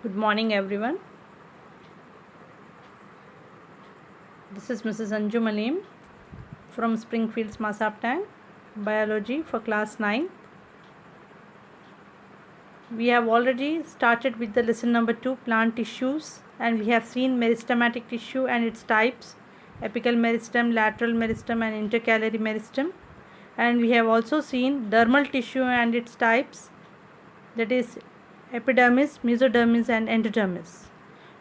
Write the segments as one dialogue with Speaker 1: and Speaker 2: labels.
Speaker 1: Good morning, everyone. This is Mrs. Anju Malim from Springfield's Masaptang, Biology for Class 9. We have already started with the lesson number 2, plant tissues, and we have seen meristematic tissue and its types, apical meristem, lateral meristem, and intercalary meristem. And we have also seen dermal tissue and its types, that is epidermis, mesodermis, and endodermis.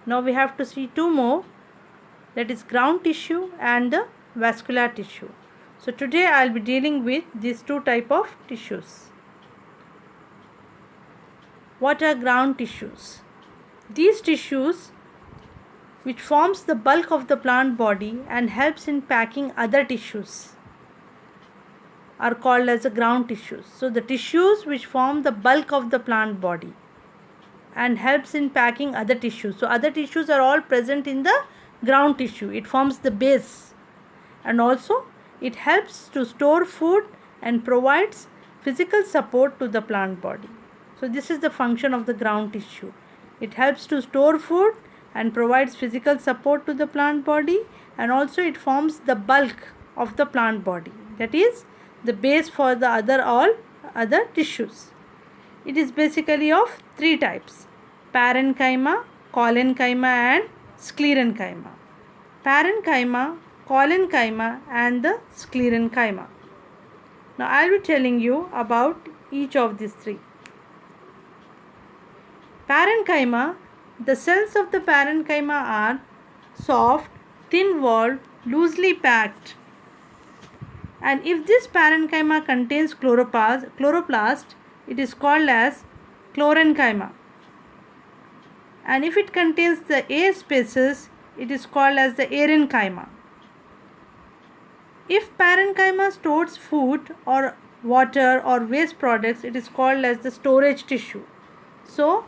Speaker 1: Now we have to see two more, that is ground tissue and the vascular tissue. So today I will be dealing with these two type of tissues. What are ground tissues? These tissues, which forms the bulk of the plant body and helps in packing other tissues, are called as the ground tissues. So the tissues which form the bulk of the plant body and helps in packing other tissues. So other tissues are all present in the ground tissue. It forms the base, and also it helps to store food and provides physical support to the plant body. So this is the function of the ground tissue. It helps to store food and provides physical support to the plant body, and also it forms the bulk of the plant body, that is the base for the all other tissues. It is basically of three types: parenchyma, collenchyma, and sclerenchyma. Parenchyma, collenchyma, and the sclerenchyma. Now I will be telling you about each of these three. Parenchyma, the cells of the parenchyma are soft, thin-walled, loosely packed. And if this parenchyma contains chloroplast, it is called as chlorenchyma. And if it contains the air spaces, it is called as the aerenchyma. If parenchyma stores food or water or waste products, it is called as the storage tissue. So,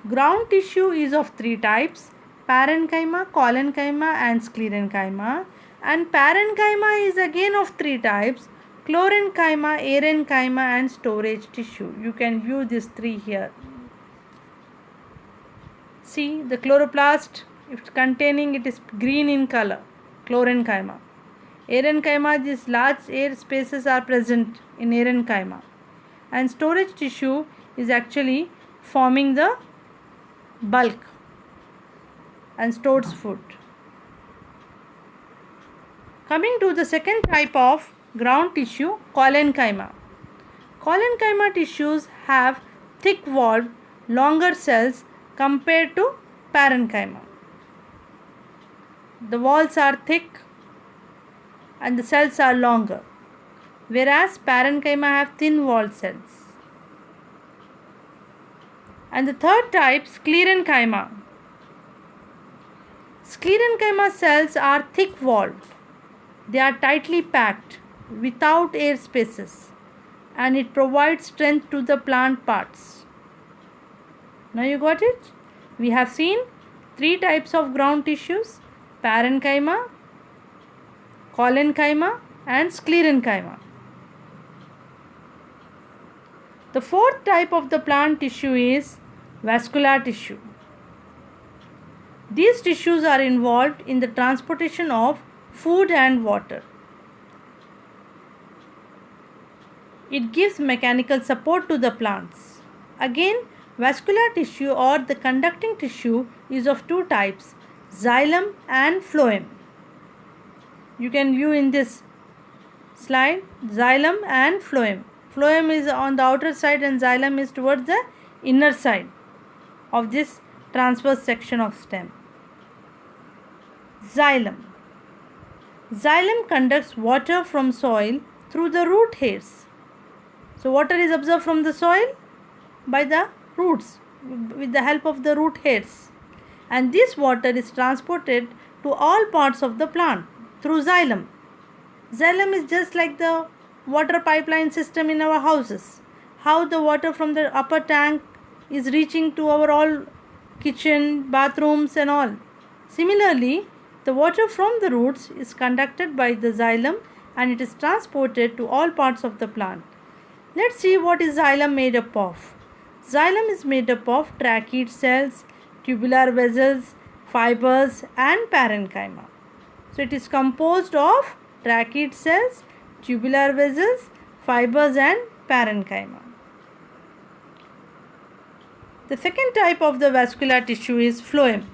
Speaker 1: ground tissue is of three types: parenchyma, collenchyma, and sclerenchyma. And parenchyma is again of three types: chlorenchyma, aerenchyma, and storage tissue. You can view these three here. See, the chloroplast, if containing, it is green in color, chlorenchyma. Aerenchyma, these large air spaces are present in aerenchyma. And storage tissue is actually forming the bulk and stores food. Coming to the second type of ground tissue, collenchyma. Collenchyma tissues have thick-walled, longer cells compared to parenchyma. The walls are thick and the cells are longer, whereas parenchyma have thin-walled cells. And the third type, sclerenchyma. Sclerenchyma cells are thick-walled. They are tightly packed without air spaces, and it provides strength to the plant parts. Now you got it? We have seen three types of ground tissues: parenchyma, collenchyma, and sclerenchyma. The fourth type of the plant tissue is vascular tissue. These tissues are involved in the transportation of food and water. It gives mechanical support to the plants. Again, vascular tissue or the conducting tissue is of two types: xylem and phloem. You can view in this slide xylem and phloem. Phloem is on the outer side and xylem is towards the inner side of this transverse section of stem. Xylem. Xylem conducts water from soil through the root hairs. So water is absorbed from the soil by the roots with the help of the root hairs, and this water is transported to all parts of the plant through xylem. Xylem is just like the water pipeline system in our houses. How the water from the upper tank is reaching to our all kitchen, bathrooms and all. Similarly, the water from the roots is conducted by the xylem and it is transported to all parts of the plant. Let's see what is xylem made up of. Xylem is made up of tracheate cells, tubular vessels, fibers and parenchyma. So it is composed of tracheid cells, tubular vessels, fibers and parenchyma. The second type of the vascular tissue is phloem.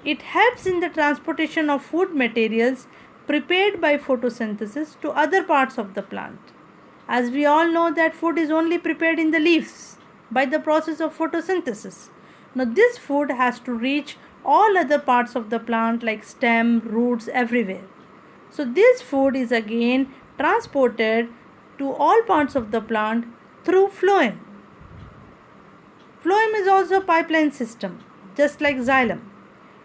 Speaker 1: It helps in the transportation of food materials prepared by photosynthesis to other parts of the plant. As we all know that food is only prepared in the leaves by the process of photosynthesis. Now this food has to reach all other parts of the plant like stem, roots, everywhere. So this food is again transported to all parts of the plant through phloem. Phloem is also a pipeline system, just like xylem.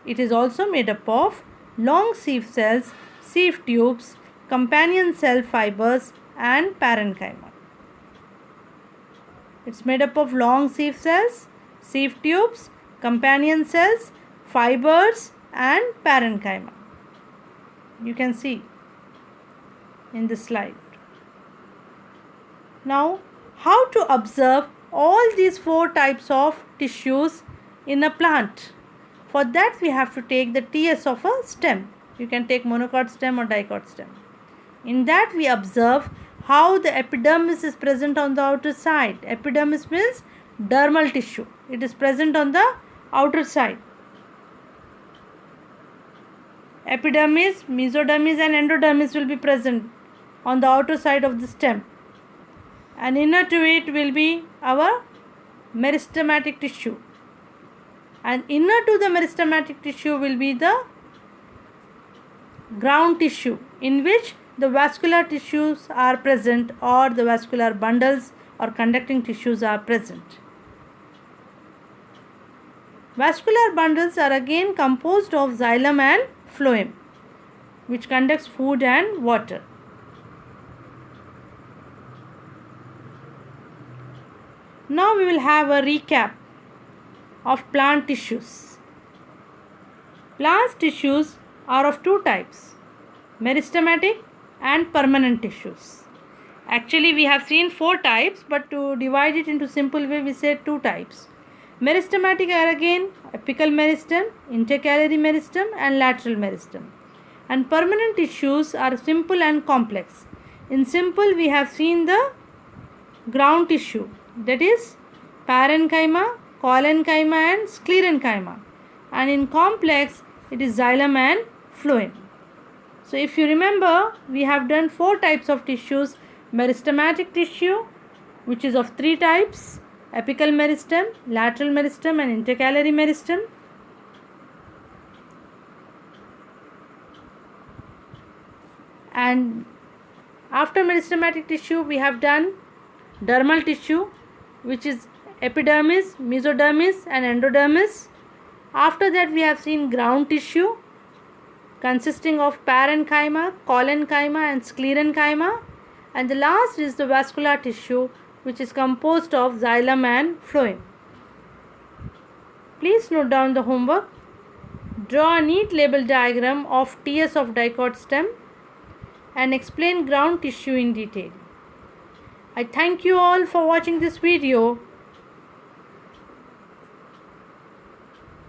Speaker 1: It is also made up of long sieve cells, sieve tubes, companion cell fibers and parenchyma. It's made up of long sieve cells, sieve tubes, companion cells, fibers and parenchyma. You can see in this slide. Now, how to observe all these four types of tissues in a plant? For that we have to take the TS of a stem. You can take monocot stem or dicot stem. In that we observe how the epidermis is present on the outer side. Epidermis means dermal tissue. It is present on the outer side. Epidermis, mesodermis and endodermis will be present on the outer side of the stem. And inner to it will be our meristematic tissue. And inner to the meristematic tissue will be the ground tissue, in which the vascular tissues are present or the vascular bundles or conducting tissues are present. Vascular bundles are again composed of xylem and phloem, which conducts food and water. Now we will have a recap of plant tissues. Plant tissues are of two types, meristematic and permanent tissues. Actually we have seen four types, but to divide it into simple way we say two types. Meristematic are again apical meristem, intercalary meristem and lateral meristem. And permanent tissues are simple and complex. In simple we have seen the ground tissue, that is parenchyma, collenchyma and sclerenchyma, and in complex it is xylem and phloem. So if you remember, we have done four types of tissues: meristematic tissue, which is of three types: apical meristem, lateral meristem and intercalary meristem. And after meristematic tissue we have done dermal tissue, which is epidermis, mesodermis and endodermis. After that we have seen ground tissue consisting of parenchyma, collenchyma and sclerenchyma, and the last is the vascular tissue, which is composed of xylem and phloem. Please note down the homework. Draw a neat label diagram of TS of dicot stem and explain ground tissue in detail. I thank you all for watching this video.